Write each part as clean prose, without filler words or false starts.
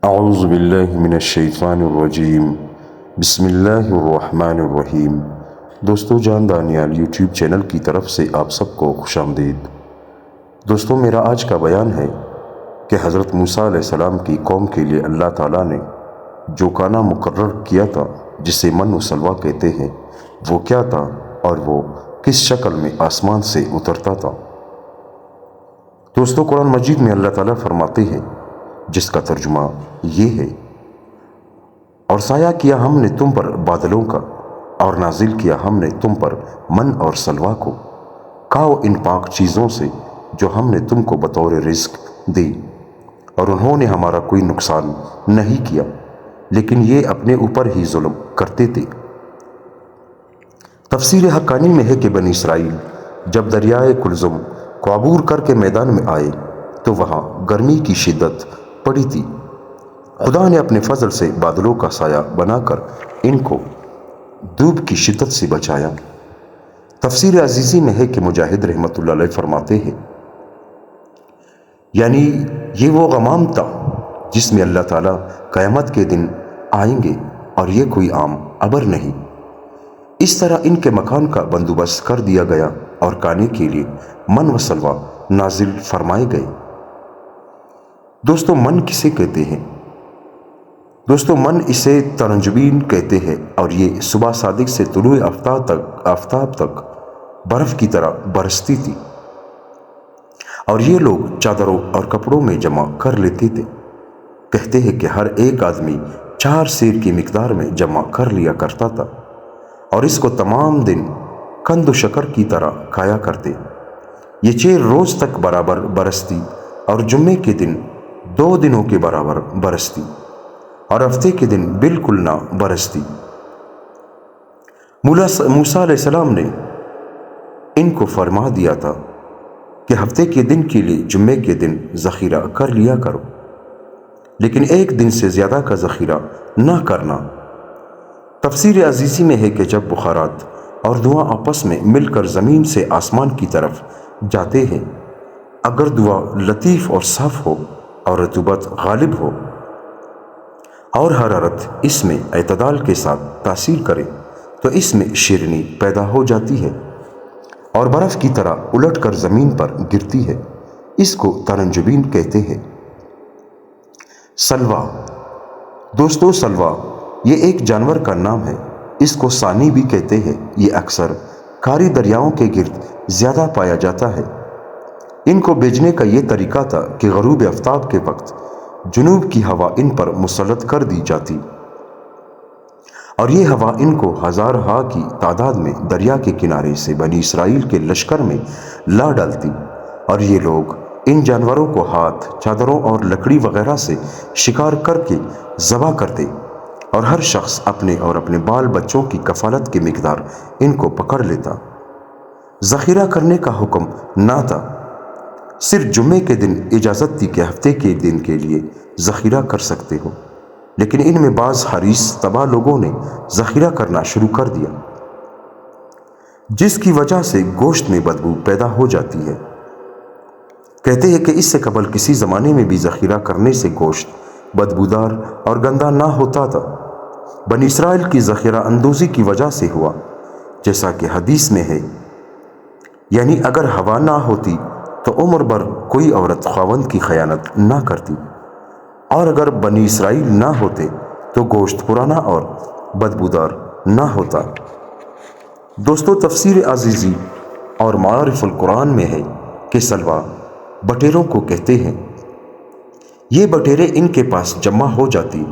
اعوذ باللہ من الشیطان الرجیم بسم اللہ الرحمن الرحیم۔ دوستو جان دانیال یوٹیوب چینل کی طرف سے آپ سب کو خوش آمدید۔ دوستو میرا آج کا بیان ہے کہ حضرت موسیٰ علیہ السلام کی قوم کے لیے اللہ تعالیٰ نے جو کھانا مقرر کیا تھا جسے من و سلویٰ کہتے ہیں وہ کیا تھا اور وہ کس شکل میں آسمان سے اترتا تھا۔ دوستو قرآن مجید میں اللہ تعالیٰ فرماتے ہیں جس کا ترجمہ یہ ہے، اور سایہ کیا ہم نے تم پر بادلوں کا اور نازل کیا ہم نے تم پر من اور سلویٰ کو، کھاؤ ان پاک چیزوں سے جو ہم نے تم کو بطور رزق دی، اور انہوں نے ہمارا کوئی نقصان نہیں کیا لیکن یہ اپنے اوپر ہی ظلم کرتے تھے۔ تفسیر حقانی میں ہے کہ بنی اسرائیل جب دریائے کلزم کو عبور کر کے میدان میں آئے تو وہاں گرمی کی شدت پڑی تھی۔ خدا نے اپنے فضل سے بادلوں کا سایہ بنا کر ان کو دھوپ کی شدت سے بچایا۔ تفسیر عزیزی میں ہے کہ مجاہد رحمت اللہ علیہ فرماتے ہیں، یعنی یہ وہ غمام تھا جس میں اللہ تعالیٰ قیامت کے دن آئیں گے اور یہ کوئی عام ابر نہیں۔ اس طرح ان کے مکان کا بندوبست کر دیا گیا اور کھانے کے لیے من و سلویٰ نازل فرمائے گئے۔ دوستو من کسے کہتے ہیں؟ دوستو من اسے ترنجبین کہتے ہیں اور یہ صبح صادق سے طلوع آفتاب تک برف کی طرح برستی تھی، اور یہ لوگ چادروں اور کپڑوں میں جمع کر لیتے تھے۔ کہتے ہیں کہ ہر ایک آدمی 4 سیر کی مقدار میں جمع کر لیا کرتا تھا اور اس کو تمام دن قند و شکر کی طرح کھایا کرتے۔ یہ 4 روز تک برابر برستی اور جمعے کے دن 2 دنوں کے برابر برستی اور ہفتے کے دن بالکل نہ برستی۔ موسیٰ علیہ السلام نے ان کو فرما دیا تھا کہ ہفتے کے دن کے لیے جمعے کے دن ذخیرہ کر لیا کرو، لیکن 1 دن سے زیادہ کا ذخیرہ نہ کرنا۔ تفسیر عزیزی میں ہے کہ جب بخارات اور دھواں آپس میں مل کر زمین سے آسمان کی طرف جاتے ہیں، اگر دھواں لطیف اور صاف ہو اور رطوبت غالب ہو اور حرارت اس میں اعتدال کے ساتھ تاثیر کرے تو اس میں شیرنی پیدا ہو جاتی ہے اور برف کی طرح الٹ کر زمین پر گرتی ہے۔ اس کو ترنجبین کہتے ہیں۔ سلویٰ، دوستو سلویٰ یہ ایک جانور کا نام ہے، اس کو ثانی بھی کہتے ہیں۔ یہ اکثر کھاری دریاؤں کے گرد زیادہ پایا جاتا ہے۔ ان کو بھیجنے کا یہ طریقہ تھا کہ غروب آفتاب کے وقت جنوب کی ہوا ان پر مسلط کر دی جاتی اور یہ ہوا ان کو ہزارہا کی تعداد میں دریا کے کنارے سے بنی اسرائیل کے لشکر میں لا ڈالتی، اور یہ لوگ ان جانوروں کو ہاتھ، چادروں اور لکڑی وغیرہ سے شکار کر کے ذبح کرتے، اور ہر شخص اپنے اور اپنے بال بچوں کی کفالت کی مقدار ان کو پکڑ لیتا۔ ذخیرہ کرنے کا حکم نہ تھا، صرف جمعے کے دن اجازت تھی کہ ہفتے کے دن کے لیے ذخیرہ کر سکتے ہو، لیکن ان میں بعض حریص طبع لوگوں نے ذخیرہ کرنا شروع کر دیا، جس کی وجہ سے گوشت میں بدبو پیدا ہو جاتی ہے۔ کہتے ہیں کہ اس سے قبل کسی زمانے میں بھی ذخیرہ کرنے سے گوشت بدبودار اور گندا نہ ہوتا تھا۔ بنی اسرائیل کی ذخیرہ اندوزی کی وجہ سے ہوا، جیسا کہ حدیث میں ہے، یعنی اگر ہوا نہ ہوتی تو عمر بھر کوئی عورت خاوند کی خیانت نہ کرتی، اور اگر بنی اسرائیل نہ ہوتے تو گوشت پرانا اور بدبودار نہ ہوتا۔ دوستو تفسیر عزیزی اور معارف القرآن میں ہے کہ سلویٰ بٹیروں کو کہتے ہیں۔ یہ بٹیریں ان کے پاس جمع ہو جاتی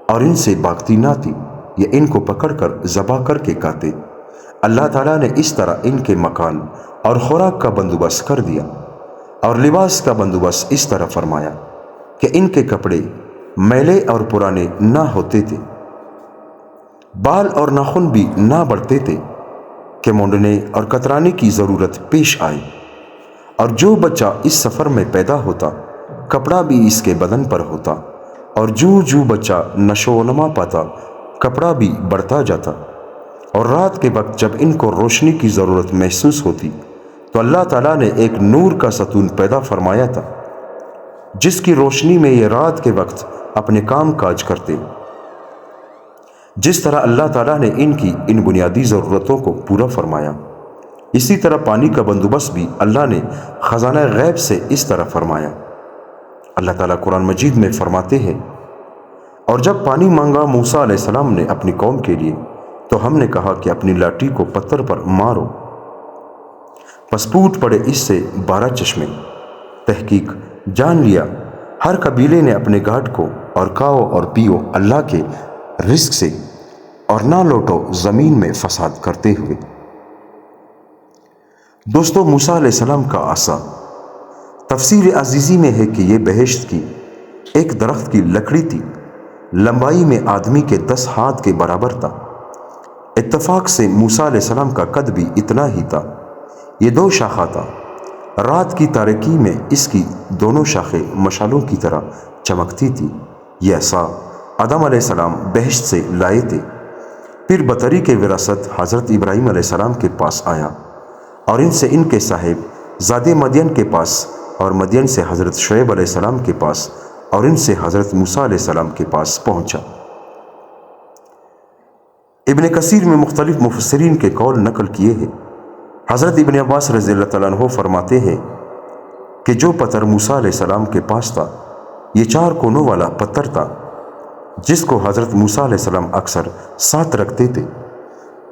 اور ان سے بھاگتی نہ تھی، یہ ان کو پکڑ کر ذبح کر کے کھاتے۔ اللہ تعالیٰ نے اس طرح ان کے مکان اور خوراک کا بندوبست کر دیا اور لباس کا بندوبست اس طرح فرمایا کہ ان کے کپڑے میلے اور پرانے نہ ہوتے تھے، بال اور ناخن بھی نہ بڑھتے تھے کہ مونڈنے اور کترانے کی ضرورت پیش آئے، اور جو بچہ اس سفر میں پیدا ہوتا کپڑا بھی اس کے بدن پر ہوتا، اور جو بچہ نشو و نما پاتا کپڑا بھی بڑھتا جاتا، اور رات کے وقت جب ان کو روشنی کی ضرورت محسوس ہوتی تو اللہ تعالیٰ نے ایک نور کا ستون پیدا فرمایا تھا جس کی روشنی میں یہ رات کے وقت اپنے کام کاج کرتے۔ جس طرح اللہ تعالیٰ نے ان کی ان بنیادی ضرورتوں کو پورا فرمایا، اسی طرح پانی کا بندوبست بھی اللہ نے خزانہ غیب سے اس طرح فرمایا۔ اللہ تعالیٰ قرآن مجید میں فرماتے ہیں، اور جب پانی مانگا موسیٰ علیہ السلام نے اپنی قوم کے لیے، تو ہم نے کہا کہ اپنی لاٹھی کو پتھر پر مارو، پس پھوٹ پڑے اس سے 12 چشمے۔ تحقیق جان لیا ہر قبیلے نے اپنے گھاٹ کو، اور کھاؤ اور پیو اللہ کے رزق سے، اور نہ لوٹو زمین میں فساد کرتے ہوئے۔ دوستو، موسیٰ علیہ السلام کا عصا تفسیر عزیزی میں ہے کہ یہ بہشت کی ایک درخت کی لکڑی تھی، لمبائی میں آدمی کے 10 ہاتھ کے برابر تھا۔ اتفاق سے موسیٰ علیہ السلام کا قد بھی اتنا ہی تھا۔ یہ 2 شاخہ تھا۔ رات کی تاریکی میں اس کی دونوں شاخیں مشالوں کی طرح چمکتی تھی۔ یہ عصا آدم علیہ السلام بہشت سے لائے تھے، پھر بطری کے وراثت حضرت ابراہیم علیہ السلام کے پاس آیا، اور ان سے ان کے صاحب زادے مدین کے پاس، اور مدین سے حضرت شعیب علیہ السلام کے پاس، اور ان سے حضرت موسیٰ علیہ السلام کے پاس پہنچا۔ ابن کثیر میں مختلف مفسرین کے قول نقل کیے ہیں۔ حضرت ابن عباس رضی اللہ تعالیٰ عنہ فرماتے ہیں کہ جو پتھر موسیٰ علیہ السلام کے پاس تھا، یہ 4 کونوں والا پتھر تھا، جس کو حضرت موسیٰ علیہ السلام اکثر ساتھ رکھتے تھے۔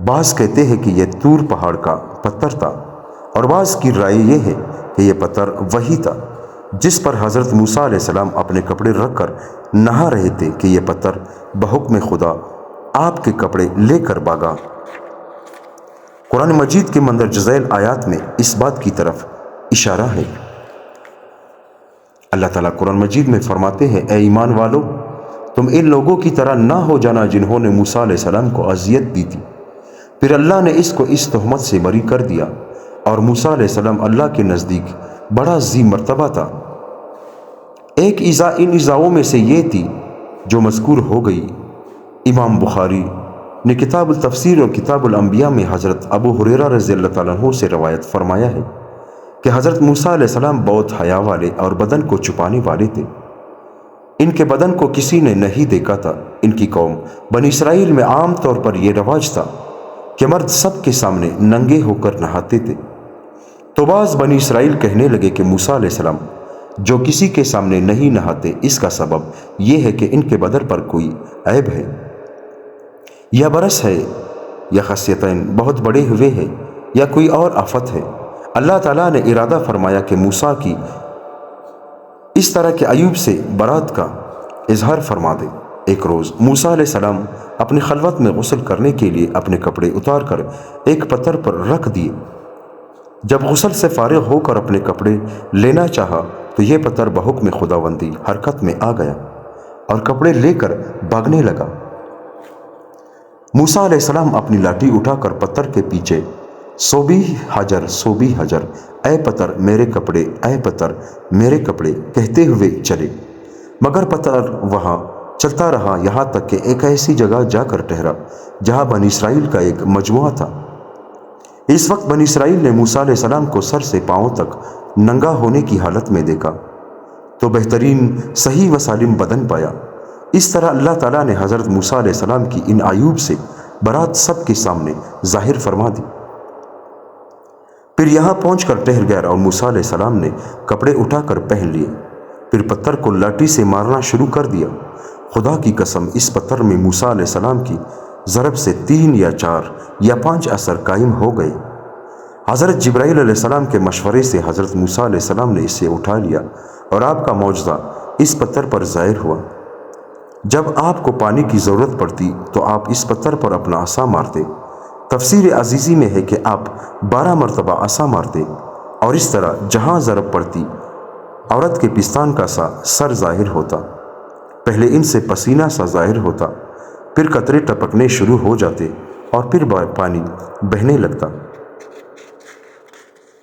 بعض کہتے ہیں کہ یہ طور پہاڑ کا پتھر تھا، اور بعض کی رائے یہ ہے کہ یہ پتھر وہی تھا جس پر حضرت موسیٰ علیہ السلام اپنے کپڑے رکھ کر نہا رہے تھے کہ یہ پتھر بحکم خدا آپ کے کپڑے لے کر بھاگا۔ قرآن مجید کے مندرجہ ذیل آیات میں اس بات کی طرف اشارہ ہے۔ اللہ تعالیٰ قرآن مجید میں فرماتے ہیں، اے ایمان والو، تم ان لوگوں کی طرح نہ ہو جانا جنہوں نے موسیٰ علیہ السلام کو اذیت دی تھی، پھر اللہ نے اس کو اس تہمت سے بری کر دیا، اور موسیٰ علیہ السلام اللہ کے نزدیک بڑا ذی مرتبہ تھا۔ ایک ایذا ان ایذاؤں میں سے یہ تھی جو مذکور ہو گئی۔ امام بخاری نے کتاب التفسیر اور کتاب الانبیاء میں حضرت ابو ہریرہ رضی اللہ تعالیٰ عنہ سے روایت فرمایا ہے کہ حضرت موسیٰ علیہ السلام بہت حیا والے اور بدن کو چھپانے والے تھے۔ ان کے بدن کو کسی نے نہیں دیکھا تھا۔ ان کی قوم بنی اسرائیل میں عام طور پر یہ رواج تھا کہ مرد سب کے سامنے ننگے ہو کر نہاتے تھے۔ تو بعض بنی اسرائیل کہنے لگے کہ موسیٰ علیہ السلام جو کسی کے سامنے نہیں نہاتے، اس کا سبب یہ ہے کہ ان کے بدن پر کوئی عیب ہے، یا برس ہے، یا خصیتین بہت بڑے ہوئے ہیں، یا کوئی اور آفت ہے۔ اللہ تعالیٰ نے ارادہ فرمایا کہ موسیٰ کی اس طرح کے عیوب سے برات کا اظہار فرما دے۔ ایک روز موسیٰ علیہ السلام اپنی خلوت میں غسل کرنے کے لیے اپنے کپڑے اتار کر ایک پتھر پر رکھ دیے۔ جب غسل سے فارغ ہو کر اپنے کپڑے لینا چاہا تو یہ پتھر بحکم خداوندی حرکت میں آ گیا اور کپڑے لے کر بھاگنے لگا۔ موسیٰ علیہ السلام اپنی لاٹھی اٹھا کر پتھر کے پیچھے سوبی حجر سوبی حجر، اے پتھر میرے کپڑے، اے پتھر میرے کپڑے کہتے ہوئے چلے، مگر پتھر وہاں چلتا رہا یہاں تک کہ ایک ایسی جگہ جا کر ٹھہرا جہاں بنی اسرائیل کا ایک مجموعہ تھا۔ اس وقت بنی اسرائیل نے موسیٰ علیہ السلام کو سر سے پاؤں تک ننگا ہونے کی حالت میں دیکھا تو بہترین صحیح و سالم بدن پایا۔ اس طرح اللہ تعالیٰ نے حضرت موسیٰ علیہ السلام کی ان عیوب سے برات سب کے سامنے ظاہر فرما دی۔ پھر یہاں پہنچ کر ٹھہر گیا اور موسیٰ علیہ السلام نے کپڑے اٹھا کر پہن لیے، پھر پتھر کو لاٹھی سے مارنا شروع کر دیا۔ خدا کی قسم، اس پتھر میں موسیٰ علیہ السلام کی ضرب سے 3 یا 4 یا 5 اثر قائم ہو گئے۔ حضرت جبرائیل علیہ السلام کے مشورے سے حضرت موسیٰ علیہ السلام نے اسے اٹھا لیا اور آپ کا معجزہ اس پتھر پر ظاہر ہوا۔ جب آپ کو پانی کی ضرورت پڑتی تو آپ اس پتھر پر اپنا عصا مارتے۔ تفسیر عزیزی میں ہے کہ آپ 12 مرتبہ عصا مارتے، اور اس طرح جہاں ضرب پڑتی عورت کے پستان کا سا سر ظاہر ہوتا۔ پہلے ان سے پسینہ سا ظاہر ہوتا، پھر قطرے ٹپکنے شروع ہو جاتے اور پھر پانی بہنے لگتا۔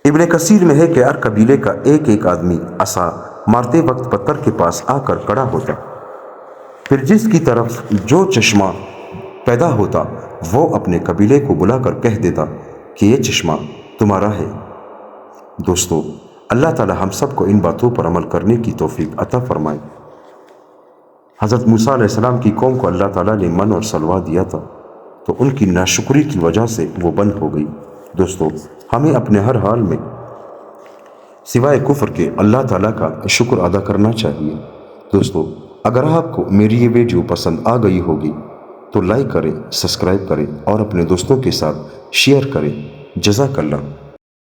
ابن کثیر میں ہے کہ ہر قبیلے کا ایک ایک آدمی عصا مارتے وقت پتھر کے پاس آ کر کھڑا ہوتا، پھر جس کی طرف جو چشمہ پیدا ہوتا وہ اپنے قبیلے کو بلا کر کہہ دیتا کہ یہ چشمہ تمہارا ہے۔ دوستو، اللہ تعالی ہم سب کو ان باتوں پر عمل کرنے کی توفیق عطا فرمائے۔ حضرت موسیٰ علیہ السلام کی قوم کو اللہ تعالیٰ نے من اور سلوا دیا تھا، تو ان کی ناشکری کی وجہ سے وہ بند ہو گئی۔ دوستو، ہمیں اپنے ہر حال میں سوائے کفر کے اللہ تعالیٰ کا شکر ادا کرنا چاہیے۔ دوستو، اگر آپ کو میری یہ ویڈیو پسند آ گئی ہوگی تو لائک کریں، سبسکرائب کریں اور اپنے دوستوں کے ساتھ شیئر کریں۔ جزاک اللہ۔